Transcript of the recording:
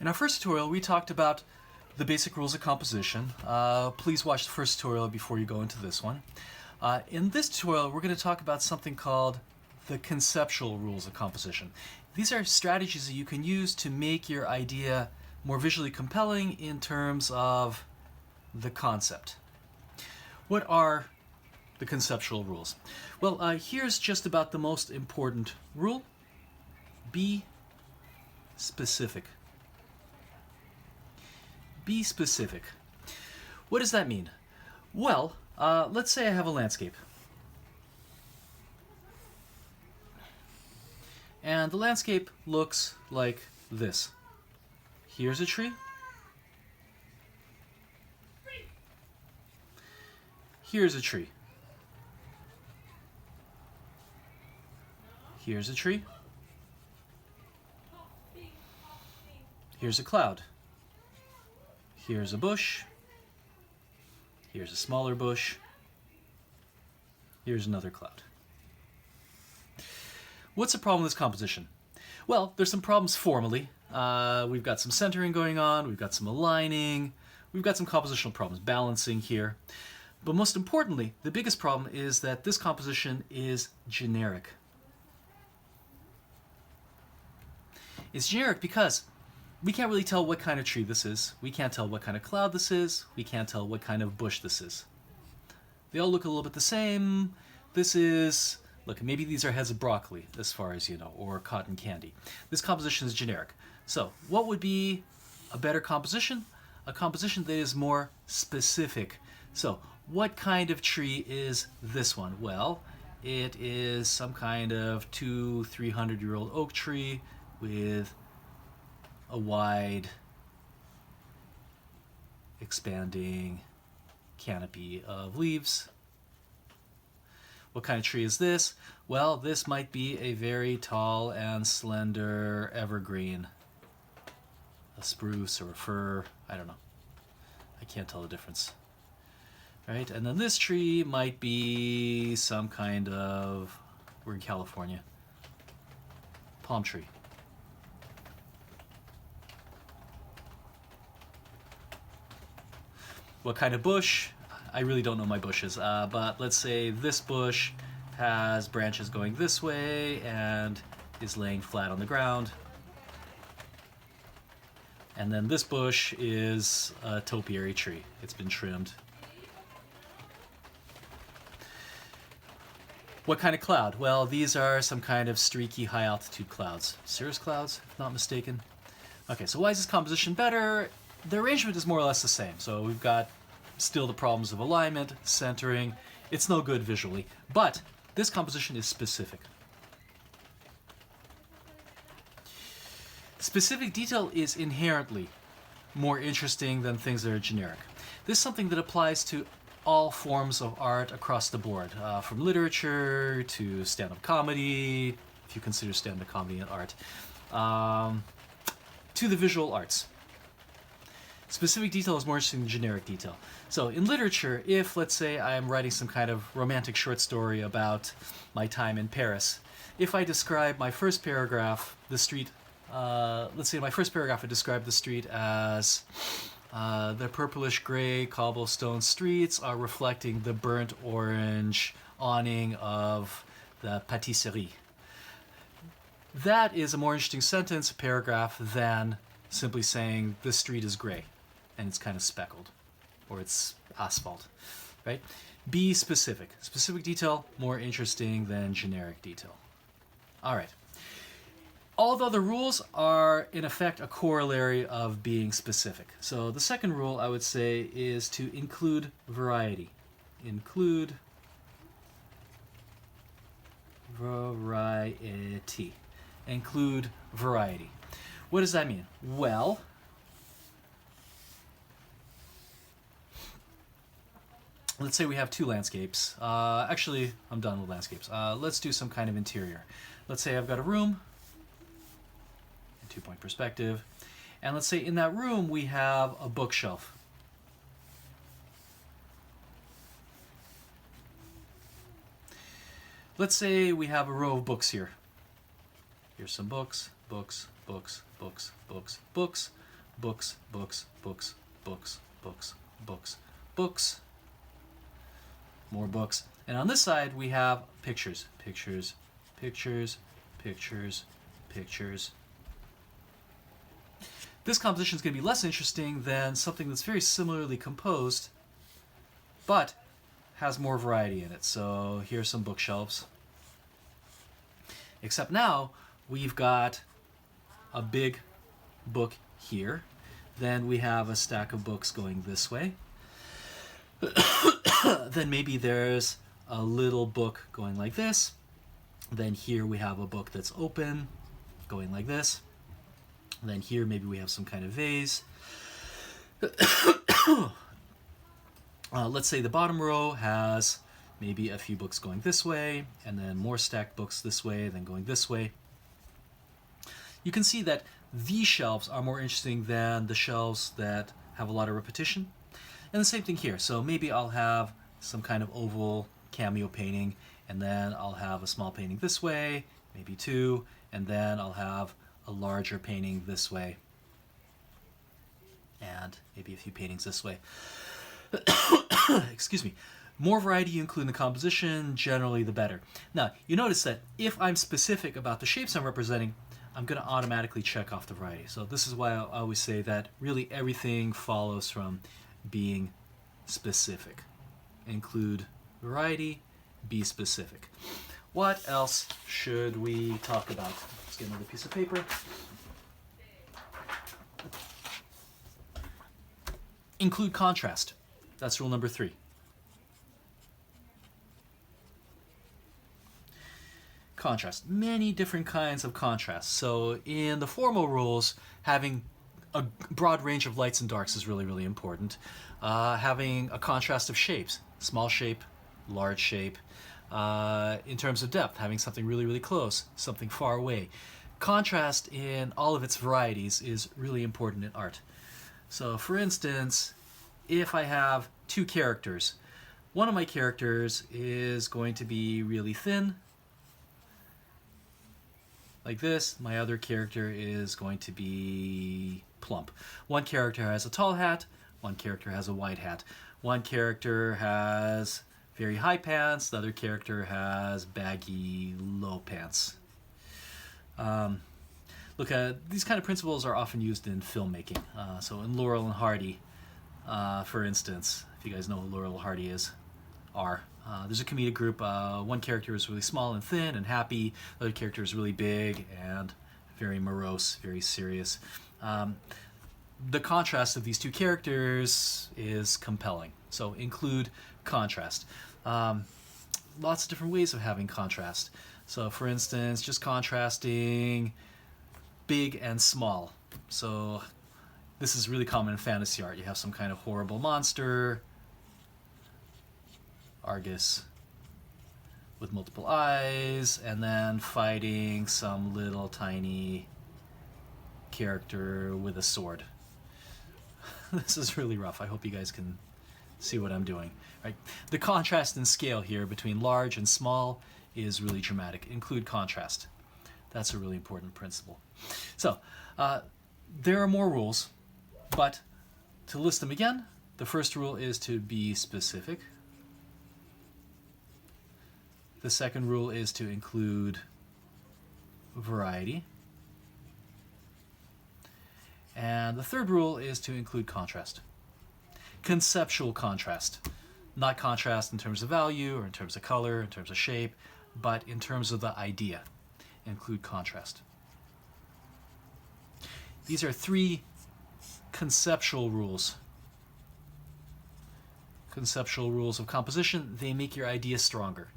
In our first tutorial, we talked about the basic rules of composition. Please watch the first tutorial before you go into this one. In this tutorial, we're going to talk about something called the conceptual rules of composition. These are strategies that you can use to make your idea more visually compelling in terms of the concept. What are the conceptual rules? Well, here's just about the most important rule. Be specific. Be specific. What does that mean? Well, let's say I have a landscape. And the landscape looks like this. Here's a tree. Here's a tree. Here's a tree. Here's a cloud. Here's a bush. Here's a smaller bush. Here's another cloud. What's the problem with this composition? Well, there's some problems formally. We've got some centering going on, we've got some aligning, we've got some compositional problems, balancing here. But most importantly, the biggest problem is that this composition is generic. It's generic because we can't really tell what kind of tree this is. We can't tell what kind of cloud this is. We can't tell what kind of bush this is. They all look a little bit the same. This is, look, maybe these are heads of broccoli, as far as you know, or cotton candy. This composition is generic. So what would be a better composition? A composition that is more specific. So what kind of tree is this one? Well, it is some kind of 200-300-year-old oak tree with a wide, expanding canopy of leaves. What kind of tree is this? Well, this might be a very tall and slender evergreen. A spruce or a fir, I don't know. I can't tell the difference. Right? And then this tree might be some kind of, we're in California, palm tree. What kind of bush? I really don't know my bushes, but let's say this bush has branches going this way and is laying flat on the ground. And then this bush is a topiary tree. It's been trimmed. What kind of cloud? Well, these are some kind of streaky high altitude clouds. Cirrus clouds, if not mistaken. Okay, so why is this composition better? The arrangement is more or less the same. So we've got still the problems of alignment, centering. It's no good visually, but this composition is specific. Specific detail is inherently more interesting than things that are generic. This is something that applies to all forms of art across the board, from literature to stand-up comedy, if you consider stand-up comedy an art, to the visual arts. Specific detail is more interesting than generic detail. So in literature, if, let's say, I'm writing some kind of romantic short story about my time in Paris, if I describe my first paragraph, the street, let's say in my first paragraph I describe the street as the purplish gray cobblestone streets are reflecting the burnt orange awning of the pâtisserie. That is a more interesting sentence, paragraph, than simply saying the street is gray and it's kind of speckled, or it's asphalt, right? Be specific. Specific detail, more interesting than generic detail. All right. All the other rules are, in effect, a corollary of being specific. So the second rule, I would say, is to include variety. Include variety. Include variety. What does that mean? Well, let's say we have two landscapes. Actually, I'm done with landscapes. Let's do some kind of interior. Let's say I've got a room, two-point perspective, and let's say in that room we have a bookshelf. Let's say we have a row of books here. Here's some books, books, books, books, books, books, books, books, books, books, books, books, books, more books. And on this side we have pictures, pictures, pictures, pictures, pictures. This composition is going to be less interesting than something that's very similarly composed, but has more variety in it. So here's some bookshelves. Except now we've got a big book here. Then we have a stack of books going this way. Then maybe there's a little book going like this. Then here we have a book that's open, going like this. And then here maybe we have some kind of vase. Let's say the bottom row has maybe a few books going this way, and then more stacked books this way, then going this way. You can see that these shelves are more interesting than the shelves that have a lot of repetition. And the same thing here. So maybe I'll have some kind of oval cameo painting, and then I'll have a small painting this way, maybe two, and then I'll have a larger painting this way, and maybe a few paintings this way. Excuse me. More variety you include in the composition, generally the better. Now, you notice that if I'm specific about the shapes I'm representing, I'm going to automatically check off the variety. So this is why I always say that really everything follows from being specific. Include variety, be specific. What else should we talk about? Let's get another piece of paper. Include contrast. That's rule number 3. Contrast. Many different kinds of contrast. So in the formal rules, having a broad range of lights and darks is really, really important. Having a contrast of shapes. Small shape, large shape. In terms of depth, having something really, really close, something far away. Contrast in all of its varieties is really important in art. So for instance, if I have two characters, one of my characters is going to be really thin, like this. My other character is going to be plump. One character has a tall hat, one character has a wide hat. One character has very high pants, the other character has baggy low pants. Look, these kind of principles are often used in filmmaking. So in Laurel and Hardy, for instance, if you guys know who Laurel and Hardy are, there's a comedic group. One character is really small and thin and happy. The other character is really big and very morose, very serious. The contrast of these two characters is compelling. So include contrast. Lots of different ways of having contrast. So for instance, just contrasting big and small. So this is really common in fantasy art. You have some kind of horrible monster, Argus with multiple eyes, and then fighting some little tiny character with a sword. This is really rough. I hope you guys can see what I'm doing. Right? The contrast in scale here between large and small is really dramatic. Include contrast. That's a really important principle. So, there are more rules, but to list them again, the first rule is to be specific. The second rule is to include variety. And the third rule is to include contrast. Conceptual contrast. Not contrast in terms of value or in terms of color, in terms of shape, but in terms of the idea. Include contrast. These are 3 conceptual rules. Conceptual rules of composition. They make your idea stronger.